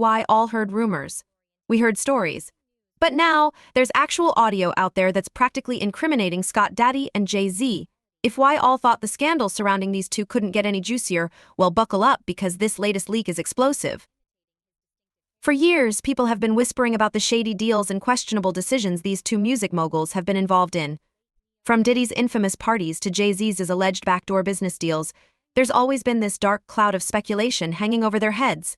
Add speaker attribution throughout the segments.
Speaker 1: why all heard rumors. We heard stories. But now, there's actual audio out there that's practically incriminating Diddy and Jay Z. If why all thought the scandal surrounding these two couldn't get any juicier, well, buckle up because this latest leak is explosive. For years, people have been whispering about the shady deals and questionable decisions these two music moguls have been involved in. From Diddy's infamous parties to Jay-Z's alleged backdoor business deals, there's always been this dark cloud of speculation hanging over their heads.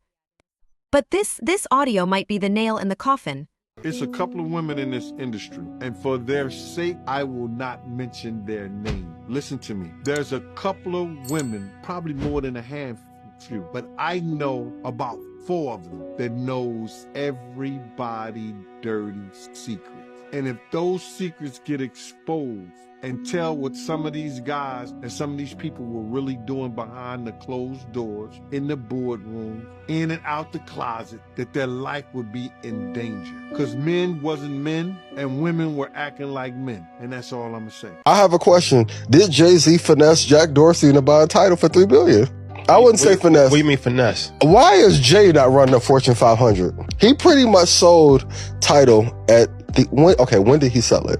Speaker 1: But this audio might be the nail in the coffin.
Speaker 2: It's a couple of women in this industry, and for their sake, I will not mention their name. Listen to me. There's a couple of women, probably more than a handful, but I know about 4 of them that knows everybody dirty secrets. And if those secrets get exposed and tell what some of these guys and some of these people were really doing behind the closed doors, in the boardroom, in and out the closet, that their life would be in danger. Because men wasn't men and women were acting like men. And that's all I'm gonna say.
Speaker 3: I have a question. Did Jay-Z finesse Jack Dorsey into buying Tidal for $3 billion? I wouldn't say finesse.
Speaker 4: What do you mean finesse?
Speaker 3: Why is Jay not running the Fortune 500? He pretty much sold Tidal at when did he sell it?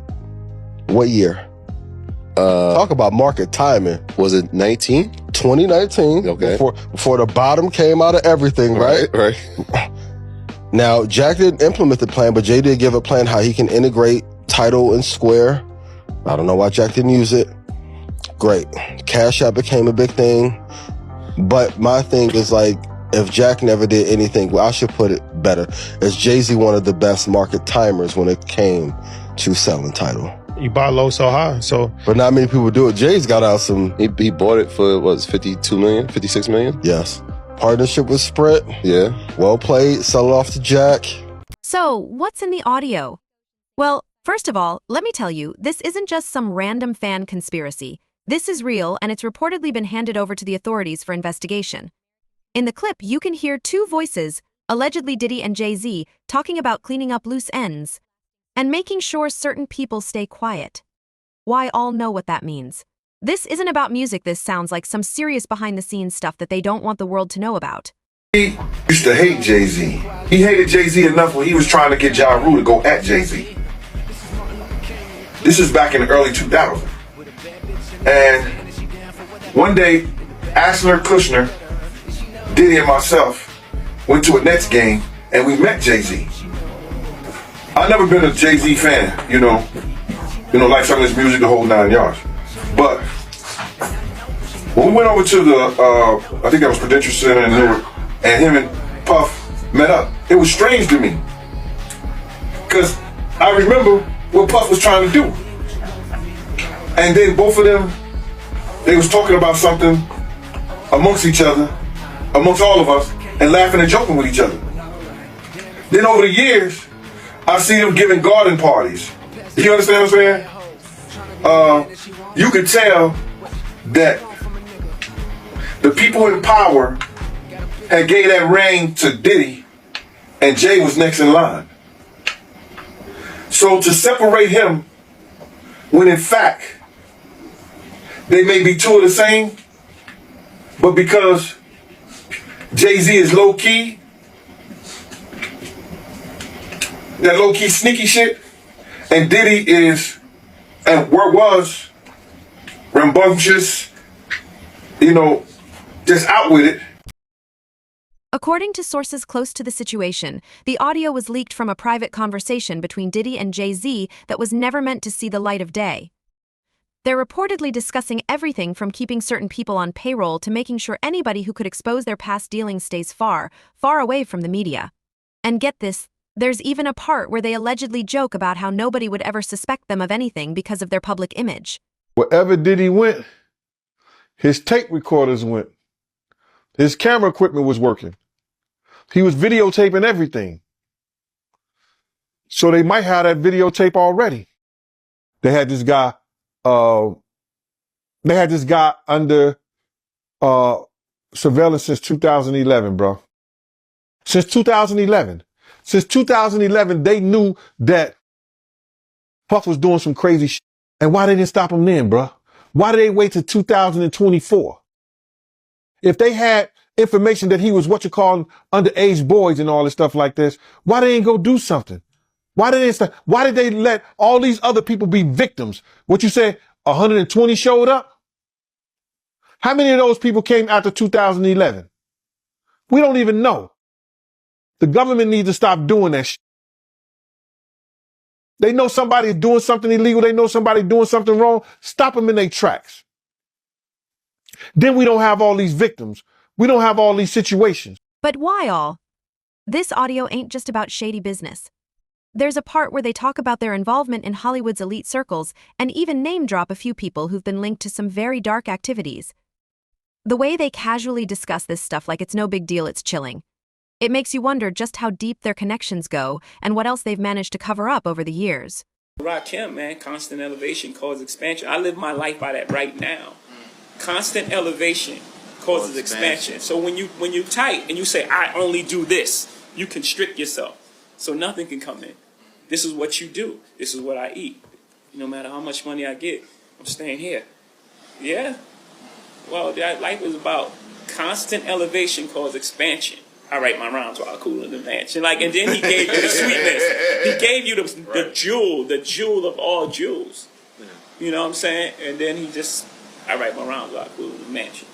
Speaker 3: What year? Talk about market timing.
Speaker 4: Was it 19?
Speaker 3: 2019.
Speaker 4: Okay.
Speaker 3: Before the bottom came out of everything, right?
Speaker 4: Right.
Speaker 3: Now, Jack didn't implement the plan, but Jay did give a plan how he can integrate Tidal and Square. I don't know why Jack didn't use it. Great. Cash App became a big thing. But my thing is like, if Jack never did anything, well, I should put it better. Is Jay-Z one of the best market timers when it came to selling Tidal?
Speaker 4: You buy low, so high, so.
Speaker 3: But not many people do it. Jay's got out some.
Speaker 5: He bought it for, what, 52 million, 56 million?
Speaker 3: Yes. Partnership with Sprint.
Speaker 5: Yeah.
Speaker 3: Well played. Sell it off to Jack.
Speaker 1: So, what's in the audio? Well, first of all, let me tell you, this isn't just some random fan conspiracy. This is real, and it's reportedly been handed over to the authorities for investigation. In the clip, you can hear 2 voices, allegedly Diddy and Jay Z, talking about cleaning up loose ends and making sure certain people stay quiet. Why all know what that means. This isn't about music. This sounds like some serious behind-the-scenes stuff that they don't want the world to know about.
Speaker 6: He used to hate Jay-Z. He hated Jay-Z enough when he was trying to get Ja Rule to go at Jay-Z. This is back in the early 2000s. And one day, Asner, Kushner, Diddy and myself went to a Nets game and we met Jay-Z. I've never been a Jay-Z fan, you know, like some of his music, the whole 9 yards. But when we went over to the, I think that was Prudential Center in Newark, and him and Puff met up, it was strange to me. Because I remember what Puff was trying to do. And then both of them, they was talking about something amongst each other, amongst all of us, and laughing and joking with each other. Then over the years, I see them giving garden parties. You understand what I'm saying? You could tell that the people in power had gave that reign to Diddy, and Jay was next in line. So to separate him, when in fact, they may be 2 of the same, but because Jay-Z is low-key, that low-key sneaky shit, and Diddy is, and was, rambunctious, just out with it.
Speaker 1: According to sources close to the situation, the audio was leaked from a private conversation between Diddy and Jay-Z that was never meant to see the light of day. They're reportedly discussing everything from keeping certain people on payroll to making sure anybody who could expose their past dealings stays far, far away from the media. And get this, there's even a part where they allegedly joke about how nobody would ever suspect them of anything because of their public image.
Speaker 2: Wherever Diddy went, his tape recorders went. His camera equipment was working. He was videotaping everything. So they might have that videotape already. They had this guy under surveillance since 2011, bro. Since 2011. Since 2011, they knew that Puff was doing some crazy shit. And why they didn't stop him then, bro? Why did they wait till 2024? If they had information that he was what you call underage boys and all this stuff like this, why they ain't go do something? Why did they let all these other people be victims? What you say, 120 showed up? How many of those people came after 2011? We don't even know. The government needs to stop doing that shit. They know somebody is doing something illegal. They know somebody doing something wrong. Stop them in their tracks. Then we don't have all these victims. We don't have all these situations.
Speaker 1: But why all? This audio ain't just about shady business. There's a part where they talk about their involvement in Hollywood's elite circles and even name drop a few people who've been linked to some very dark activities. The way they casually discuss this stuff like it's no big deal, it's chilling. It makes you wonder just how deep their connections go and what else they've managed to cover up over the years.
Speaker 7: Rakim, man, constant elevation causes expansion. I live my life by that right now. Constant elevation causes expansion. So when you tight and you say, I only do this, you constrict yourself. So nothing can come in. This is what you do. This is what I eat. No matter how much money I get, I'm staying here. Yeah? Well, that life is about constant elevation causes expansion. I write my rhymes while cooling the mansion. And then he gave you the sweetness. He gave you the jewel of all jewels. You know what I'm saying? And then I write my rhymes while cooling the mansion.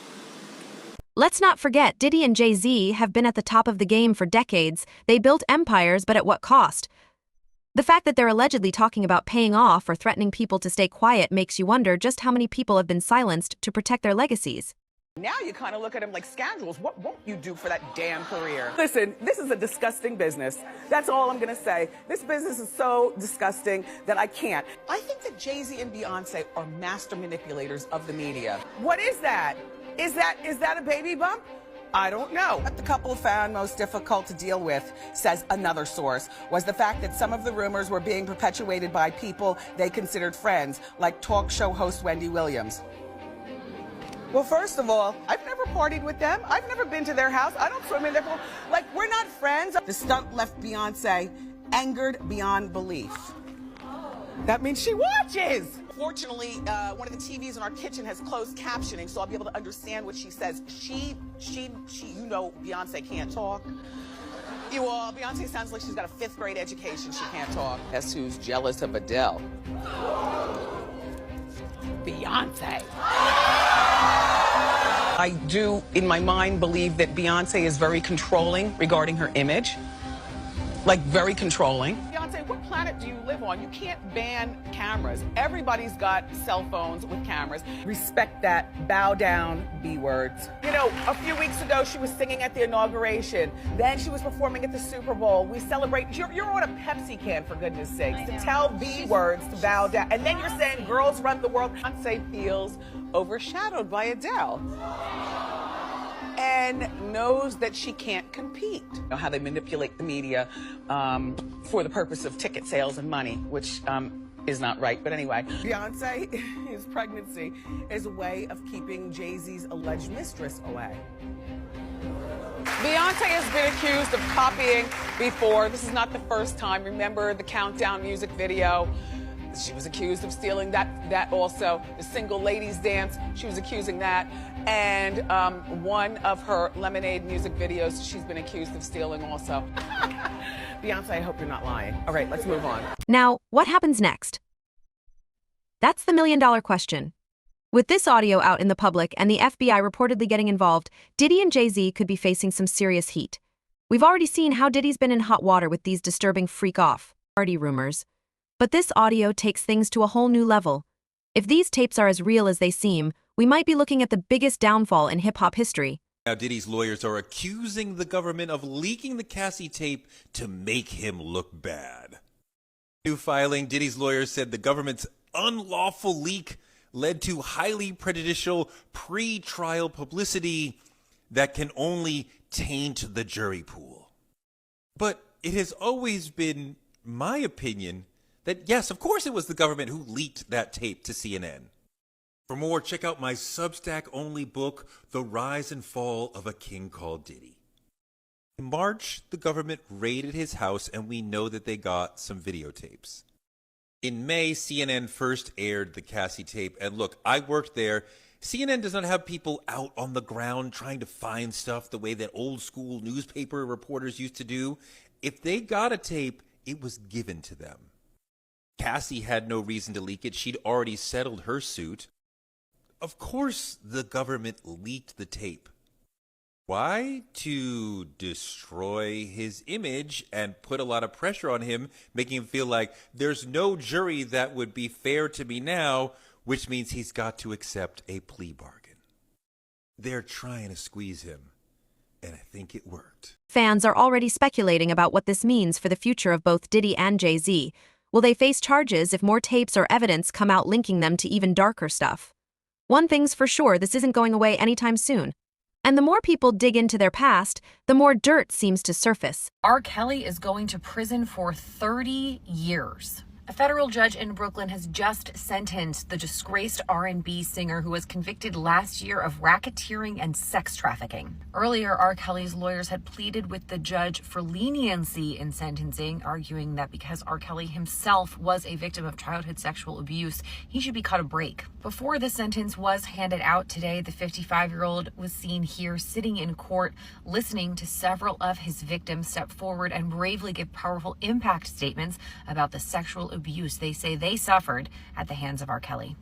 Speaker 1: Let's not forget, Diddy and Jay Z have been at the top of the game for decades. They built empires, but at what cost? The fact that they're allegedly talking about paying off or threatening people to stay quiet makes you wonder just how many people have been silenced to protect their legacies.
Speaker 8: Now you kind of look at him like scoundrels. What won't you do for that damn career? Listen, this is a disgusting business. That's all I'm going to say. This business is so disgusting that I can't. I think that JayZ and Beyonce are master manipulators of the media. What is that? Is that a baby bump? I don't know. What the couple found most difficult to deal with, says another source, was the fact that some of the rumors were being perpetuated by people they considered friends, like talk show host Wendy Williams. Well, first of all, I've never partied with them. I've never been to their house. I don't swim in their pool. We're not friends. The stunt left Beyonce angered beyond belief. That means she watches. Fortunately, one of the TVs in our kitchen has closed captioning, so I'll be able to understand what she says. You know, Beyonce can't talk. Beyonce sounds like she's got a 5th grade education. She can't talk. Guess who's jealous of Adele? Beyonce. I do, in my mind, believe that Beyonce is very controlling regarding her image. Very controlling. Beyonce, what planet do you live on? You can't ban cameras. Everybody's got cell phones with cameras. Respect that. Bow down, B words. A few weeks ago, she was singing at the inauguration. Then she was performing at the Super Bowl. We celebrate. You're on a Pepsi can, for goodness sakes, to tell B words to bow down. And then you're saying girls run the world. Beyonce feels overshadowed by Adele. And knows that she can't compete. How they manipulate the media for the purpose of ticket sales and money, which is not right. But anyway, Beyonce's pregnancy is a way of keeping JayZ's alleged mistress away. Beyonce has been accused of copying before. This is not the first time. Remember the Countdown music video? She was accused of stealing that also. The Single Ladies Dance, she was accusing that. And one of her Lemonade music videos, she's been accused of stealing also. Beyonce, I hope you're not lying. All right, let's move on.
Speaker 1: Now, what happens next? That's the million-dollar question. With this audio out in the public and the FBI reportedly getting involved, Diddy and Jay Z could be facing some serious heat. We've already seen how Diddy's been in hot water with these disturbing freak-off party rumors. But this audio takes things to a whole new level. If these tapes are as real as they seem, we might be looking at the biggest downfall in hip-hop history.
Speaker 9: Now, Diddy's lawyers are accusing the government of leaking the Cassie tape to make him look bad. New filing, Diddy's lawyers said the government's unlawful leak led to highly prejudicial pre-trial publicity that can only taint the jury pool. But it has always been my opinion that, yes, of course it was the government who leaked that tape to CNN. For more, check out my Substack-only book, The Rise and Fall of a King Called Diddy. In March, the government raided his house, and we know that they got some videotapes. In May, CNN first aired the Cassie tape, and look, I worked there, CNN does not have people out on the ground trying to find stuff the way that old school newspaper reporters used to do. If they got a tape, it was given to them. Cassie had no reason to leak it. She'd already settled her suit. Of course, the government leaked the tape. Why? To destroy his image and put a lot of pressure on him, making him feel like there's no jury that would be fair to me now, which means he's got to accept a plea bargain. They're trying to squeeze him, and I think it worked.
Speaker 1: Fans are already speculating about what this means for the future of both Diddy and JayZ. Will they face charges if more tapes or evidence come out linking them to even darker stuff? One thing's for sure, this isn't going away anytime soon. And the more people dig into their past, the more dirt seems to surface.
Speaker 10: R. Kelly is going to prison for 30 years. A federal judge in Brooklyn has just sentenced the disgraced R&B singer who was convicted last year of racketeering and sex trafficking. Earlier, R. Kelly's lawyers had pleaded with the judge for leniency in sentencing, arguing that because R. Kelly himself was a victim of childhood sexual abuse, he should be caught a break. Before the sentence was handed out today, the 55-year-old was seen here sitting in court, listening to several of his victims step forward and bravely give powerful impact statements about the sexual abuse they say they suffered at the hands of R. Kelly.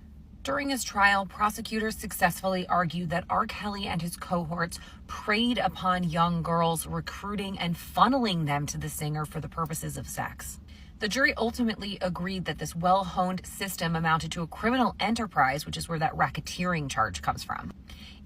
Speaker 10: During his trial, prosecutors successfully argued that R. Kelly and his cohorts preyed upon young girls, recruiting and funneling them to the singer for the purposes of sex. The jury ultimately agreed that this well-honed system amounted to a criminal enterprise, which is where that racketeering charge comes from.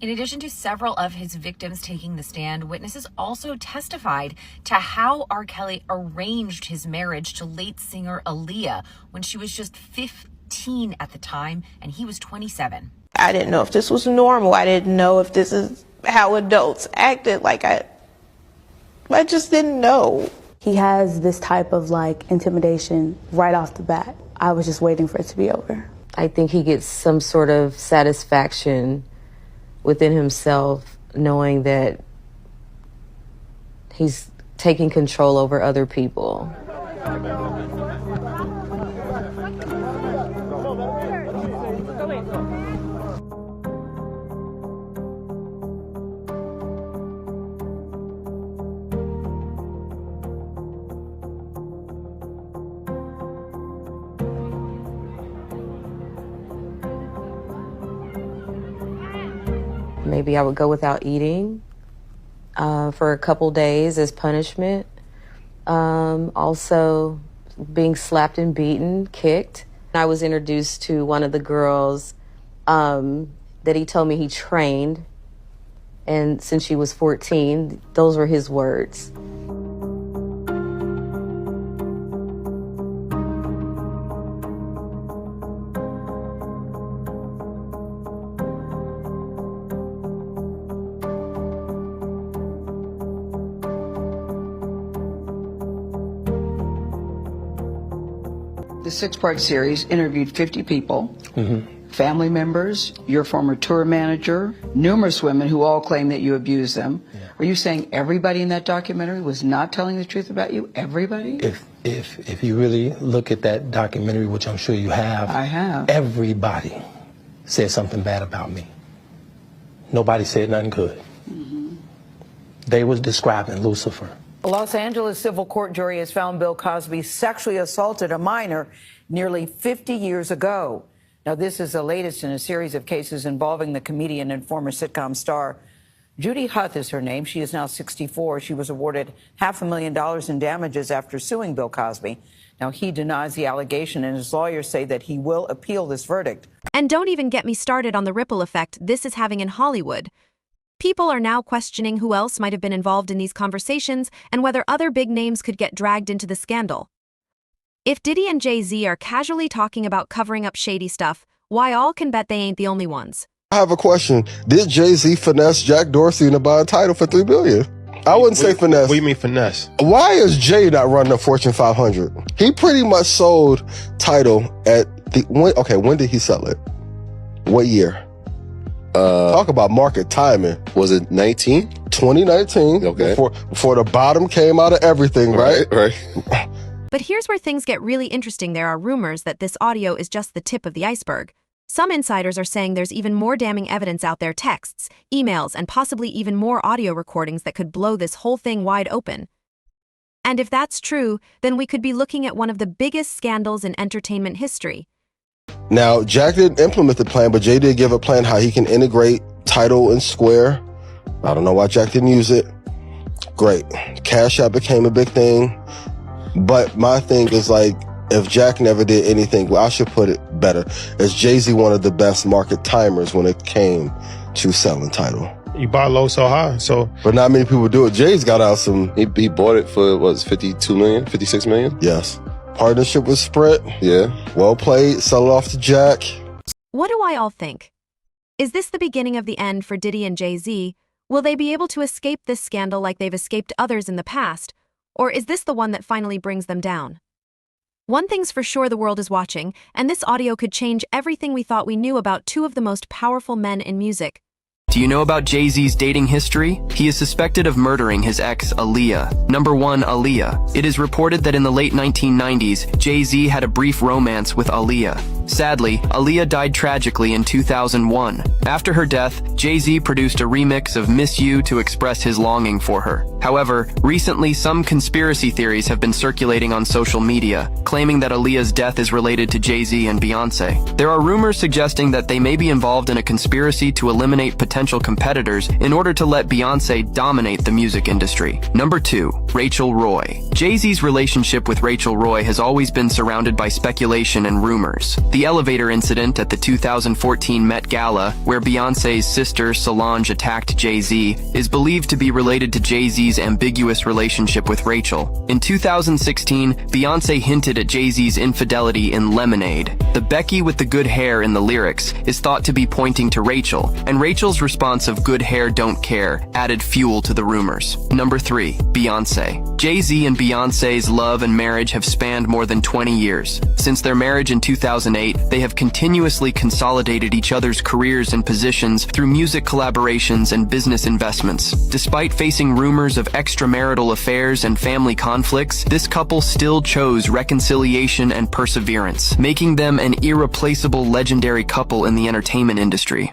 Speaker 10: In addition to several of his victims taking the stand, witnesses also testified to how R. Kelly arranged his marriage to late singer Aaliyah when she was just 15 at the time and he was 27.
Speaker 11: I didn't know if this was normal. I didn't know if this is how adults acted. I just didn't know.
Speaker 12: He has this type of intimidation right off the bat. I was just waiting for it to be over.
Speaker 13: I think he gets some sort of satisfaction within himself, knowing that he's taking control over other people. Maybe I would go without eating for a couple days as punishment. Also being slapped and beaten, kicked. I was introduced to one of the girls that he told me he trained, and since she was 14, those were his words.
Speaker 14: The 6-part series interviewed 50 people, family members, your former tour manager, numerous women who all claim that you abused them. Yeah. Are you saying everybody in that documentary was not telling the truth about you? Everybody?
Speaker 15: If you really look at that documentary, which I'm sure you have,
Speaker 14: I have.
Speaker 15: Everybody said something bad about me. Nobody said nothing good. They was describing Lucifer.
Speaker 16: A Los Angeles civil court jury has found Bill Cosby sexually assaulted a minor nearly 50 years ago. Now, this is the latest in a series of cases involving the comedian and former sitcom star. Judy Huth is her name. She is now 64. She was awarded $500,000 in damages after suing Bill Cosby. Now, he denies the allegation, and his lawyers say that he will appeal this verdict.
Speaker 1: And don't even get me started on the ripple effect this is having in Hollywood. People are now questioning who else might have been involved in these conversations and whether other big names could get dragged into the scandal. If Diddy and JayZ are casually talking about covering up shady stuff, why all can bet they ain't the only ones.
Speaker 3: I have a question. Did JayZ finesse Jack Dorsey into buying title for $3 billion? I wouldn't say finesse.
Speaker 4: What do you mean finesse?
Speaker 3: Why is Jay not running a Fortune 500? He pretty much sold title at when did he sell it? What year? Talk about market timing.
Speaker 5: Was it 19?
Speaker 3: 2019.
Speaker 5: Okay.
Speaker 3: Before the bottom came out of everything, right?
Speaker 5: Right.
Speaker 1: But here's where things get really interesting. There are rumors that this audio is just the tip of the iceberg. Some insiders are saying there's even more damning evidence out there, texts, emails, and possibly even more audio recordings that could blow this whole thing wide open. And if that's true, then we could be looking at one of the biggest scandals in entertainment history.
Speaker 3: Now, Jack didn't implement the plan, but Jay did give a plan how he can integrate Tidal and Square. I don't know why Jack didn't use it. Great. Cash App became a big thing. But my thing is, like, if Jack never did anything, well, I should put it better. Is JayZ one of the best market timers when it came to selling Tidal?
Speaker 4: You bought low so high, so.
Speaker 3: But not many people do it. Jay's got out some.
Speaker 5: He bought it for, what, 52 million, 56 million?
Speaker 3: Yes. Partnership with Sprint.
Speaker 5: Yeah.
Speaker 3: Well played. Sell it off to Jack.
Speaker 1: What do I all think? Is this the beginning of the end for Diddy and Jay Z? Will they be able to escape this scandal like they've escaped others in the past? Or is this the one that finally brings them down? One thing's for sure, the world is watching, and this audio could change everything we thought we knew about two of the most powerful men in music.
Speaker 17: Do you know about Jay-Z's dating history? He is suspected of murdering his ex, Aaliyah. Number 1, Aaliyah. It is reported that in the late 1990s, Jay-Z had a brief romance with Aaliyah. Sadly, Aaliyah died tragically in 2001. After her death, Jay-Z produced a remix of Miss You to express his longing for her. However, recently some conspiracy theories have been circulating on social media, claiming that Aaliyah's death is related to Jay-Z and Beyonce. There are rumors suggesting that they may be involved in a conspiracy to eliminate potential competitors in order to let Beyonce dominate the music industry. Number 2, Rachel Roy. Jay-Z's relationship with Rachel Roy has always been surrounded by speculation and rumors. The elevator incident at the 2014 Met Gala, where Beyonce's sister Solange attacked Jay-Z, is believed to be related to Jay-Z's ambiguous relationship with Rachel. In 2016, Beyonce hinted at Jay-Z's infidelity in Lemonade. The Becky with the good hair in the lyrics is thought to be pointing to Rachel, and Rachel's response of "good hair, don't care" added fuel to the rumors. Number 3, Beyonce. Jay-Z and Beyonce's love and marriage have spanned more than 20 years. Since their marriage in 2008, they have continuously consolidated each other's careers and positions through music collaborations and business investments. Despite facing rumors of extramarital affairs and family conflicts, this couple still chose reconciliation and perseverance, making them an irreplaceable legendary couple in the entertainment industry.